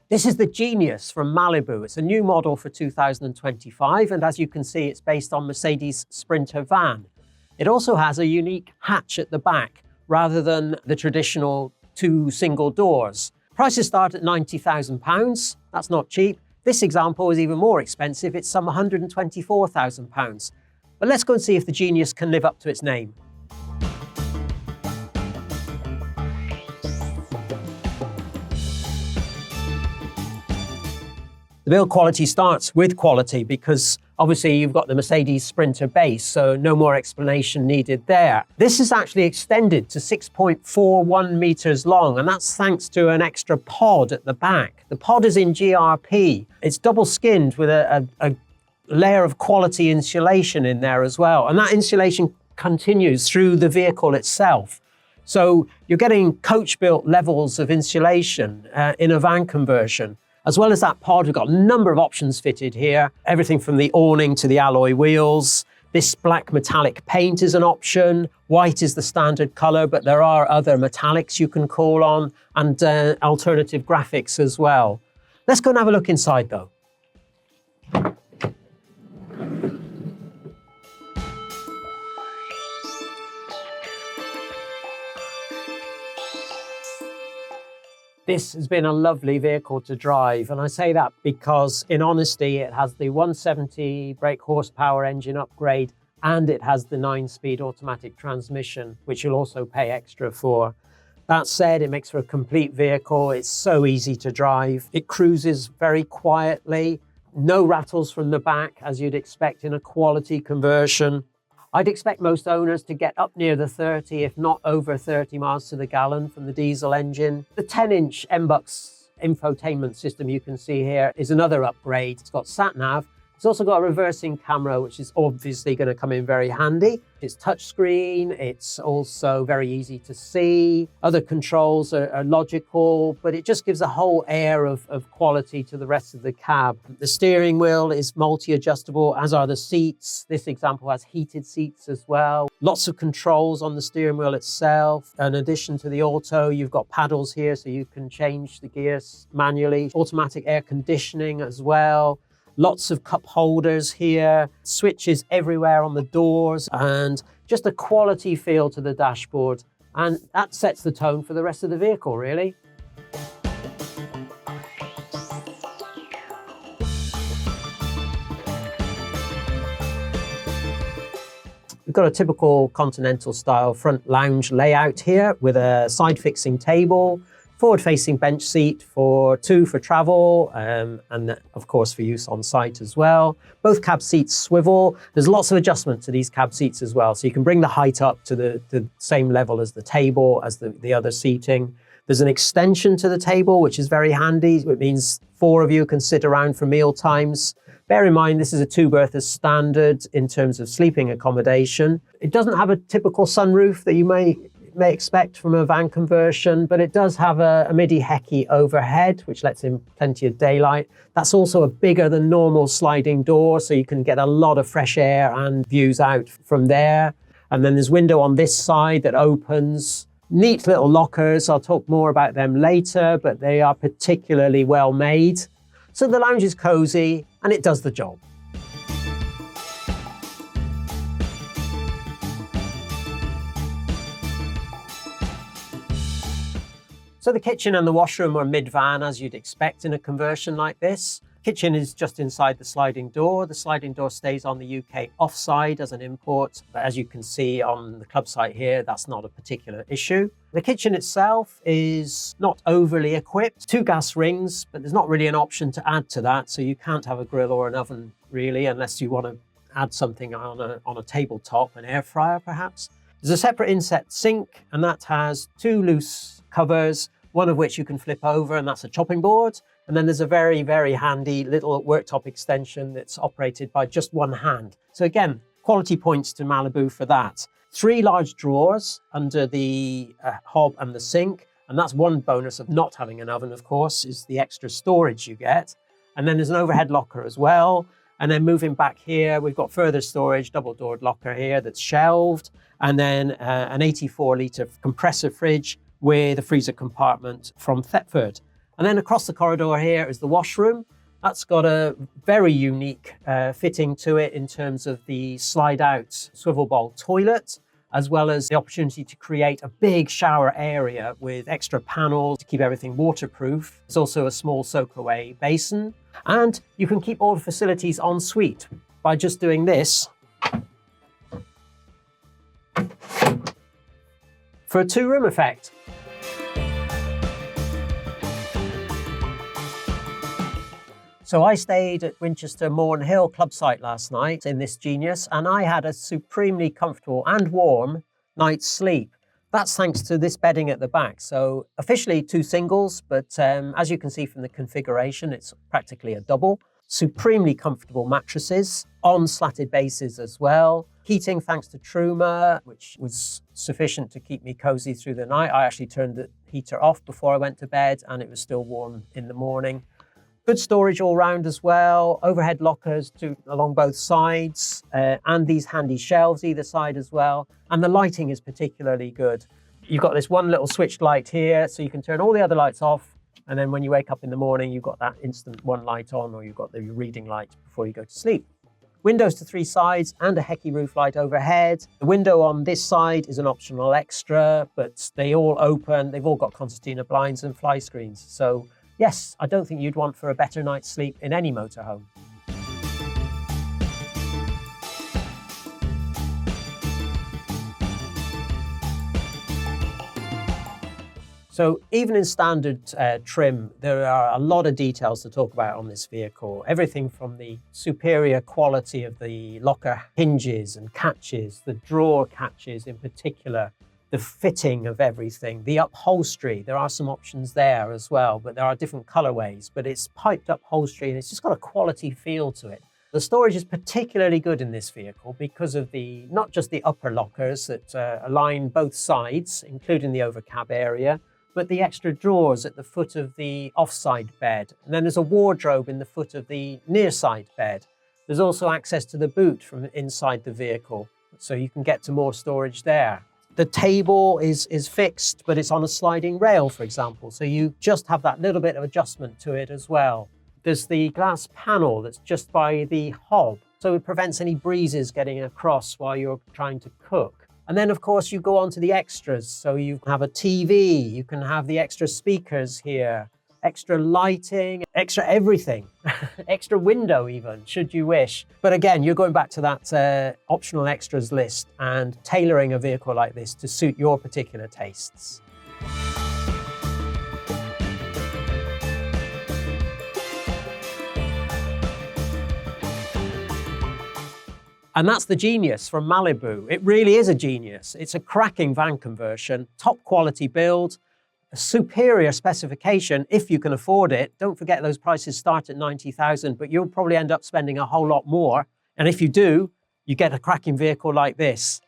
This is the Genius from Malibu. It's a new model for 2025, and as you can see, it's based on Mercedes Sprinter van. It also has a unique hatch at the back, rather than the traditional 2 single doors. Prices start at £90,000. That's not cheap. This example is even more expensive. It's some £124,000. But let's go and see if the Genius can live up to its name. The build quality starts with quality because obviously you've got the Mercedes Sprinter base, so no more explanation needed there. This is actually extended to 6.41 meters long, and that's thanks to an extra pod at the back. The pod is in GRP. It's double skinned with a layer of quality insulation in there as well, and that insulation continues through the vehicle itself. So you're getting coach-built levels of insulation in a van conversion. As well as that pod, we've got a number of options fitted here. Everything from the awning to the alloy wheels. This black metallic paint is an option. White is the standard color, but there are other metallics you can call on and alternative graphics as well. Let's go and have a look inside though. This has been a lovely vehicle to drive, and I say that because, in honesty, it has the 170 brake horsepower engine upgrade and it has the 9-speed automatic transmission, which you'll also pay extra for. That said, it makes for a complete vehicle. It's so easy to drive. It cruises very quietly, no rattles from the back, as you'd expect in a quality conversion. I'd expect most owners to get up near the 30, if not over 30 miles to the gallon from the diesel engine. The 10-inch MBUX infotainment system you can see here is another upgrade. It's got sat-nav. It's also got a reversing camera, which is obviously going to come in very handy. It's touchscreen. It's also very easy to see. Other controls are logical, but it just gives a whole air of quality to the rest of the cab. The steering wheel is multi-adjustable, as are the seats. This example has heated seats as well. Lots of controls on the steering wheel itself. In addition to the auto, you've got paddles here, so you can change the gears manually. Automatic air conditioning as well. Lots of cup holders here, switches everywhere on the doors, and just a quality feel to the dashboard. And that sets the tone for the rest of the vehicle, really. We've got a typical continental style front lounge layout here with a side-fixing table, forward-facing bench seat for 2 for travel, and of course for use on site as well. Both cab seats swivel. There's lots of adjustment to these cab seats as well, so you can bring the height up to the same level as the table, as the other seating. There's an extension to the table, which is very handy. It means 4 of you can sit around for meal times. Bear in mind, this is a 2-berth as standard in terms of sleeping accommodation. It doesn't have a typical sunroof that you may expect from a van conversion, but it does have a midi hecky overhead, which lets in plenty of daylight. That's also a bigger than normal sliding door, so you can get a lot of fresh air and views out from there. And then there's a window on this side that opens. Neat little lockers. I'll talk more about them later, but they are particularly well made. So the lounge is cozy and it does the job. So the kitchen and the washroom are mid-van, as you'd expect in a conversion like this. Kitchen is just inside the sliding door. The sliding door stays on the UK offside as an import, but as you can see on the club site here, that's not a particular issue. The kitchen itself is not overly equipped. 2 gas rings, but there's not really an option to add to that, so you can't have a grill or an oven really, unless you want to add something on a tabletop, an air fryer perhaps. There's a separate inset sink, and that has 2 loose covers, one of which you can flip over, and that's a chopping board. And then there's a very, very handy little worktop extension that's operated by just one hand. So again, quality points to Malibu for that. 3 large drawers under the hob and the sink. And that's one bonus of not having an oven, of course, is the extra storage you get. And then there's an overhead locker as well. And then moving back here, we've got further storage, double-doored locker here that's shelved. And then an 84-litre compressor fridge with a freezer compartment from Thetford. And then across the corridor here is the washroom. That's got a very unique fitting to it in terms of the slide-out swivel bowl toilet, as well as the opportunity to create a big shower area with extra panels to keep everything waterproof. There's also a small soak-away basin, and you can keep all the facilities en suite by just doing this for a two-room effect. So I stayed at Winchester Morn Hill club site last night in this Genius, and I had a supremely comfortable and warm night's sleep. That's thanks to this bedding at the back. So officially 2 singles, but as you can see from the configuration, it's practically a double. Supremely comfortable mattresses on slatted bases as well. Heating thanks to Truma, which was sufficient to keep me cozy through the night. I actually turned the heater off before I went to bed and it was still warm in the morning. Good storage all round as well, overhead lockers along both sides, and these handy shelves either side as well. And the lighting is particularly good. You've got this one little switched light here, so you can turn all the other lights off, and then when you wake up in the morning, you've got that instant one light on, or you've got the reading light before you go to sleep. Windows to 3 sides and a Hecky roof light overhead. The window on this side is an optional extra, but they all open. They've all got concertina blinds and fly screens. So yes, I don't think you'd want for a better night's sleep in any motorhome. So even in standard trim, there are a lot of details to talk about on this vehicle. Everything from the superior quality of the locker hinges and catches, the drawer catches in particular, the fitting of everything, the upholstery. There are some options there as well, but there are different colorways, but it's piped upholstery and it's just got a quality feel to it. The storage is particularly good in this vehicle because of not just the upper lockers that align both sides, including the overcab area, but the extra drawers at the foot of the offside bed. And then there's a wardrobe in the foot of the near side bed. There's also access to the boot from inside the vehicle, so you can get to more storage there. The table is fixed, but it's on a sliding rail, for example, so you just have that little bit of adjustment to it as well. There's the glass panel that's just by the hob, so it prevents any breezes getting across while you're trying to cook. And then, of course, you go on to the extras. So you have a TV, you can have the extra speakers here, extra lighting, extra everything, extra window even, should you wish. But again, you're going back to that optional extras list and tailoring a vehicle like this to suit your particular tastes. And that's the Genius from Malibu. It really is a genius. It's a cracking van conversion, top quality build, a superior specification if you can afford it. Don't forget those prices start at $90,000, but you'll probably end up spending a whole lot more. And if you do, you get a cracking vehicle like this.